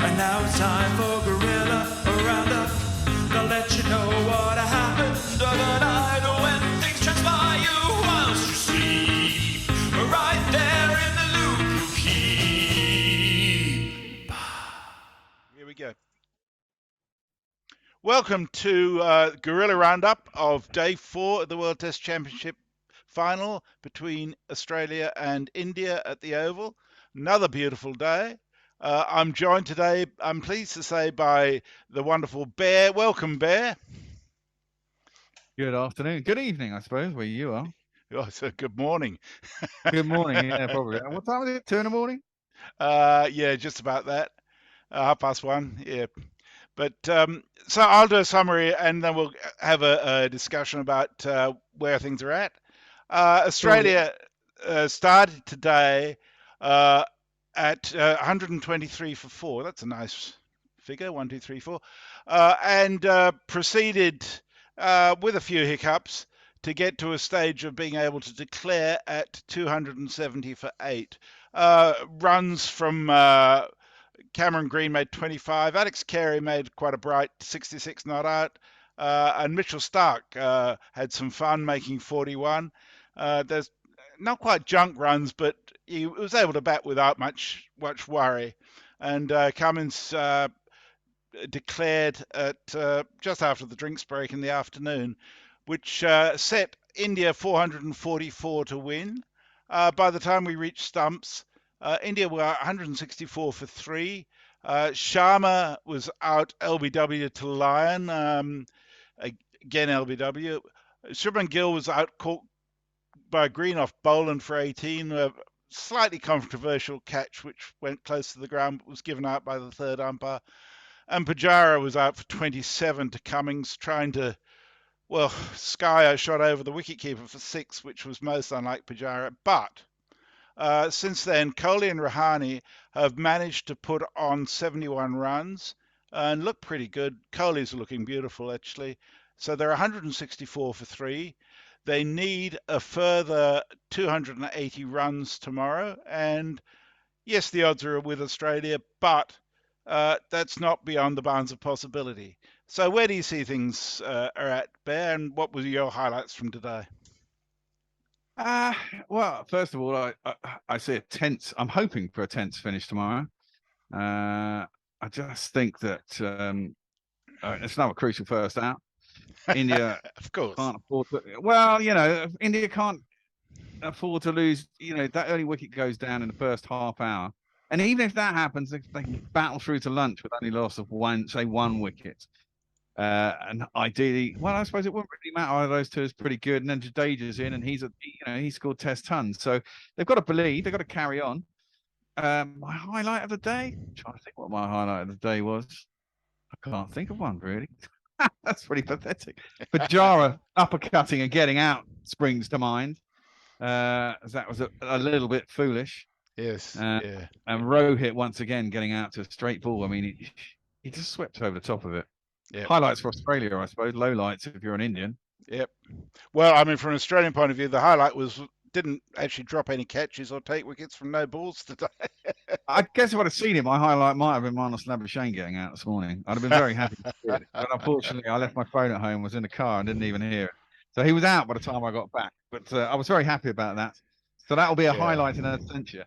And now it's time for Guerilla Roundup. They'll let you know what happened overnight when things transpire you whilst you sleep. Right there in the loop you keep. Here we go. Welcome to Guerilla Roundup of Day 4 of the World Test Championship final between Australia and India at the Oval. Another beautiful day. I'm joined today, I'm pleased to say, by the wonderful Bear. Welcome, Bear. Good afternoon. Good evening, I suppose, where you are. Oh, so good morning. Good morning. Yeah, probably. What time is it? 2 in the morning? Yeah, just about that. 1:30. Yeah. But so I'll do a summary and then we'll have a discussion about where things are at. Australia started today at 123 for 4. That's a nice figure, 1, 2, 3, 4. And proceeded with a few hiccups to get to a stage of being able to declare at 270 for 8. Runs from Cameron Green made 25. Alex Carey made quite a bright 66 not out. And Mitchell Stark had some fun making 41. There's not quite junk runs, but he was able to bat without much worry. And Cummins declared at just after the drinks break in the afternoon, which set India 444 to win. By the time we reached stumps, India were 164 for 3. Sharma was out LBW to Lyon. Again, LBW. Shubman Gill was out caught by Green off Boland for 18. A slightly controversial catch, which went close to the ground, but was given out by the third umpire. And Pujara was out for 27 to Cummings, trying to, sky a shot over the wicketkeeper for 6, which was most unlike Pujara. But since then, Kohli and Rahane have managed to put on 71 runs and look pretty good. Kohli's looking beautiful, actually. So they're 164 for 3. They need a further 280 runs tomorrow. And yes, the odds are with Australia, but that's not beyond the bounds of possibility. So where do you see things are at, Bear, and what were your highlights from today? Well, first of all, I see a tense. I'm hoping for a tense finish tomorrow. I just think that it's another crucial first out. India, of course, can't afford to. Well, India can't afford to lose. That early wicket goes down in the first half hour, and even if that happens, they can battle through to lunch with only loss of one wicket. And ideally, well, I suppose it wouldn't really matter. Either of those two is pretty good, and then Jadeja's in, and he scored Test tons, so they've got to believe, they've got to carry on. My highlight of the day, I'm trying to think what my highlight of the day was. I can't think of one really. That's pretty pathetic. Pujara uppercutting and getting out springs to mind. That was a little bit foolish. Yes. Yeah. And Rohit once again getting out to a straight ball. I mean, he just swept over the top of it. Yep. Highlights for Australia, I suppose. Lowlights if you're an Indian. Yep. Well, I mean, from an Australian point of view, the highlight didn't actually drop any catches or take wickets from no balls today. I guess if I'd have seen it, my highlight might have been Marnus Labuschagne getting out this morning. I'd have been very happy to see it. But unfortunately, I left my phone at home, was in the car, and didn't even hear it. So he was out by the time I got back. But I was very happy about that. So that'll be a highlight in absentia.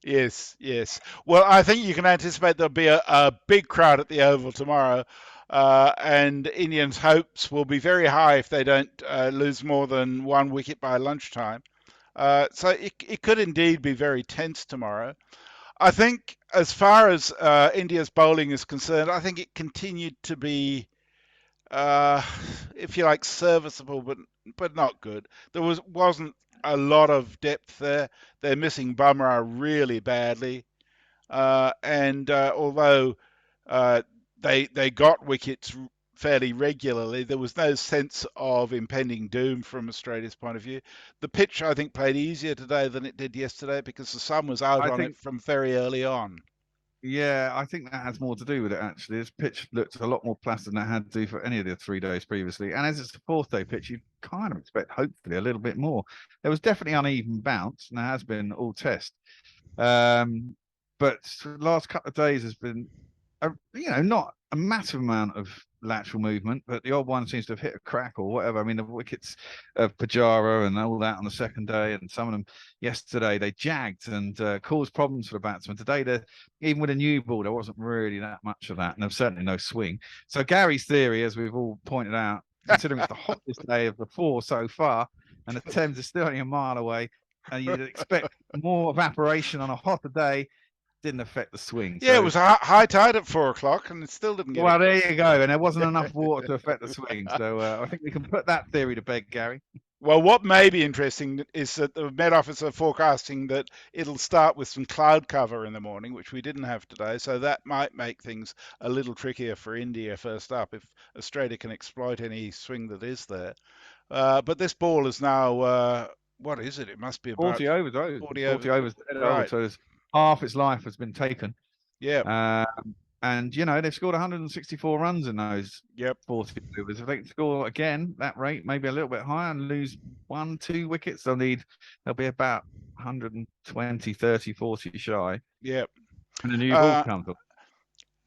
Yes. Well, I think you can anticipate there'll be a big crowd at the Oval tomorrow. And Indians' hopes will be very high if they don't lose more than one wicket by lunchtime. So it could indeed be very tense tomorrow. I think as far as India's bowling is concerned, I think it continued to be, if you like, serviceable, but not good. There wasn't a lot of depth there. They're missing Bumrah really badly. And although they got wickets fairly regularly, there was no sense of impending doom from Australia's point of view. The pitch, I think, played easier today than it did yesterday because the sun was out on it from very early on. Yeah, I think that has more to do with it, actually. This pitch looked a lot more placid than it had to for any of the 3 days previously. And as it's the 4th day pitch, you kind of expect, hopefully, a little bit more. There was definitely uneven bounce, and there has been all test. but the last couple of days has been, not a massive amount of lateral movement, but the odd one seems to have hit a crack or whatever. I mean, the wickets of Pajara and all that on the second day, and some of them yesterday they jagged and caused problems for the batsmen. Today, even with a new ball, there wasn't really that much of that, and there's certainly no swing. So Gary's theory, as we've all pointed out, considering it's the hottest day of the 4 so far, and the Thames is still only a mile away, and you'd expect more evaporation on a hotter day, didn't affect the swing. Yeah, So, it was a high tide at 4 o'clock, and it still didn't get. well, there you go, and there wasn't enough water to affect the swing. So I think we can put that theory to bed, Gary. Well, what may be interesting is that the Met Office are forecasting that it'll start with some cloud cover in the morning, which we didn't have today. So that might make things a little trickier for India first up if Australia can exploit any swing that is there. But this ball is now, what is it? It must be about 40 overs. 40 overs. Right. So half its life has been taken. Yeah. And they've scored 164 runs in those 40 overs. If they can score again that rate, maybe a little bit higher, and lose 1-2 wickets, they'll be about 120, 30, 40 shy. Yep. And the new ball comes up.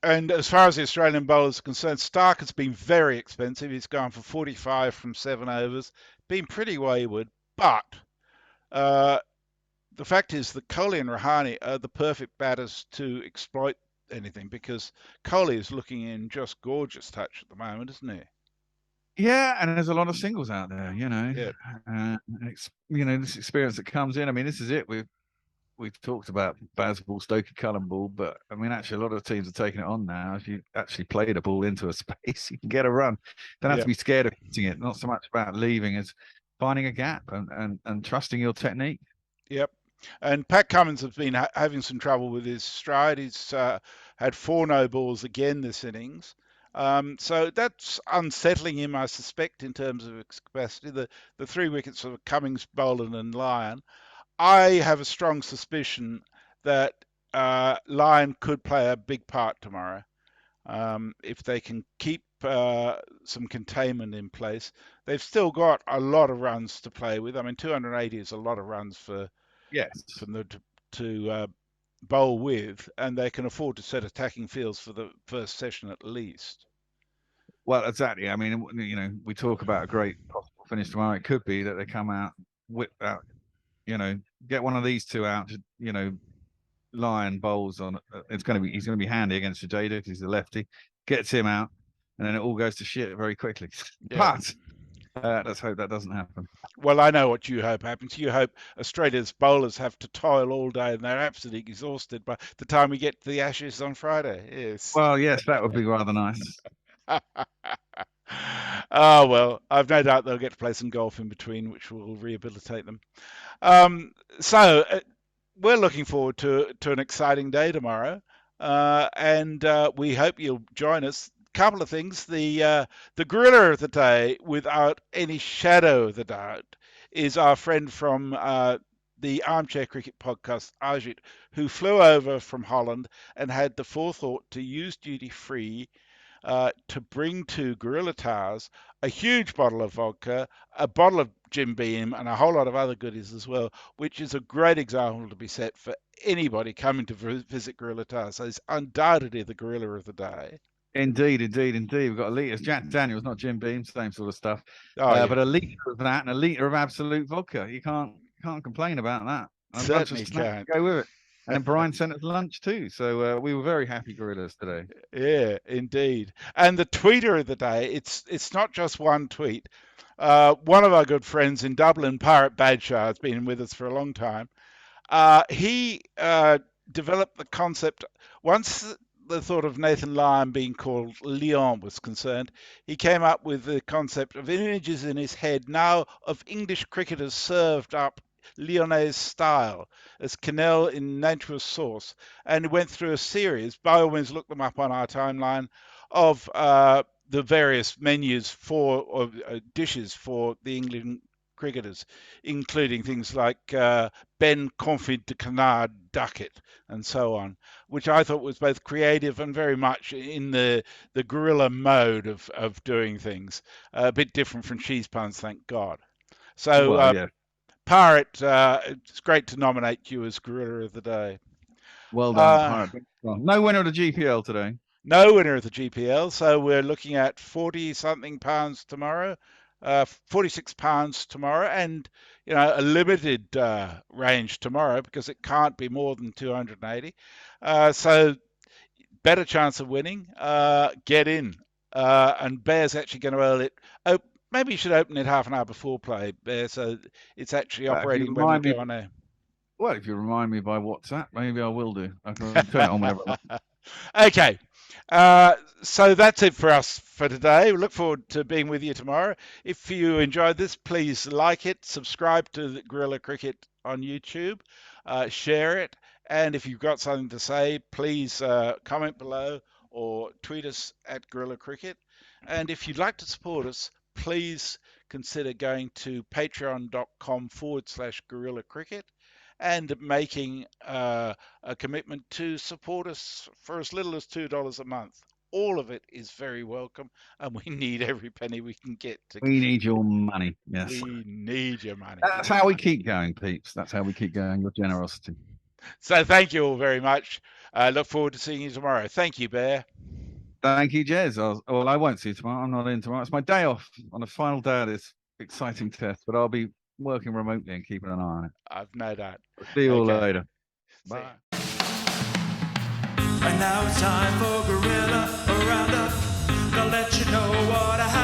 And as far as the Australian bowlers are concerned, Stark has been very expensive. He's gone for 45 from 7 overs, been pretty wayward, but the fact is that Kohli and Rahane are the perfect batters to exploit anything, because Kohli is looking in just gorgeous touch at the moment, isn't he? Yeah, and there's a lot of singles out there, Yep. This experience that comes in. I mean, this is it. We've talked about Bazball, Stokey, Cullen ball, but I mean, actually, a lot of teams are taking it on now. If you actually play the ball into a space, you can get a run. Don't have to be scared of hitting it. Not so much about leaving as finding a gap and trusting your technique. Yep. And Pat Cummins has been having some trouble with his stride. He's had 4 no balls again this innings. So that's unsettling him, I suspect, in terms of his capacity. The 3 wickets of Cummins, Boland and Lyon. I have a strong suspicion that Lyon could play a big part tomorrow. If they can keep some containment in place. They've still got a lot of runs to play with. I mean, 280 is a lot of runs for them to bowl with, and they can afford to set attacking fields for the first session at least. Well, exactly. I mean, we talk about a great possible finish tomorrow. It could be that they come out, whip out, get one of these 2 out. Lyon bowls on. He's going to be handy against Jadea because he's a lefty. Gets him out, and then it all goes to shit very quickly. Yeah. But let's hope that doesn't happen. Well, I know what you hope happens. You hope Australia's bowlers have to toil all day and they're absolutely exhausted by the time we get to the Ashes on Friday. Yes. Well, yes, that would be rather nice. Oh, well, I've no doubt they'll get to play some golf in between, which will rehabilitate them. So we're looking forward to an exciting day tomorrow, and we hope you'll join us. Couple of things. The Guerilla of the day, without any shadow of the doubt, is our friend from the Armchair Cricket podcast, Ajit, who flew over from Holland and had the forethought to use duty free to bring to Guerilla Towers a huge bottle of vodka, a bottle of Jim Beam, and a whole lot of other goodies as well, which is a great example to be set for anybody coming to visit Guerilla Towers. So it's undoubtedly the Guerilla of the day. Indeed. We've got a litre. Jack Daniels, not Jim Beam, same sort of stuff. But a litre of that and a litre of absolute vodka. You can't complain about that. And Certainly can't. Go with it. And then Brian sent us lunch too. So we were very happy Gorillas today. Yeah, indeed. And the tweeter of the day, it's not just one tweet. One of our good friends in Dublin, Pirate Badshaw, has been with us for a long time. He developed the concept once the thought of Nathan Lyon being called Leon was concerned. He came up with the concept of images in his head now of English cricketers served up Lyonnaise style as quenelle in nature's sauce, and went through a series. By all means, look them up on our timeline of the various menus for dishes for the England cricketers, including things like Ben Confit de Canard Ducket and so on, which I thought was both creative and very much in the guerrilla mode of doing things, a bit different from cheese puns, thank God. So Pirate, it's great to nominate you as Guerilla of the Day. Well done. All right. Well, no winner of the GPL today. No winner of the GPL, so we're looking at 40-something pounds tomorrow, 46 pounds tomorrow, and a limited range tomorrow because it can't be more than 280. So better chance of winning. Get in, and Bear's actually going to earn it. Oh, maybe you should open it half an hour before play, Bear, so it's actually operating when we go on air. Well, if you remind me by WhatsApp, maybe I will do. I can turn it on whenever I like. Okay, so that's it for us for today. We look forward to being with you tomorrow. If you enjoyed this, please like it, subscribe to the Guerilla Cricket on YouTube, share it, and if you've got something to say, please comment below or tweet us at Guerilla Cricket. And if you'd like to support us, please consider going to patreon.com/Guerilla Cricket and making a commitment to support us for as little as $2 a month. All of it is very welcome, and we need every penny we can get. We need your money. Yes. We need your money. That's how we keep going, peeps. That's how we keep going. Your generosity. So thank you all very much. I look forward to seeing you tomorrow. Thank you, Bear. Thank you, Jez. Well, I won't see you tomorrow. I'm not in tomorrow. It's my day off on the final day of this exciting test, but I'll be working remotely and keeping an eye on it. I've no doubt. See you all later. Bye. And now it's time for Guerilla Roundup. They'll let you know what I have.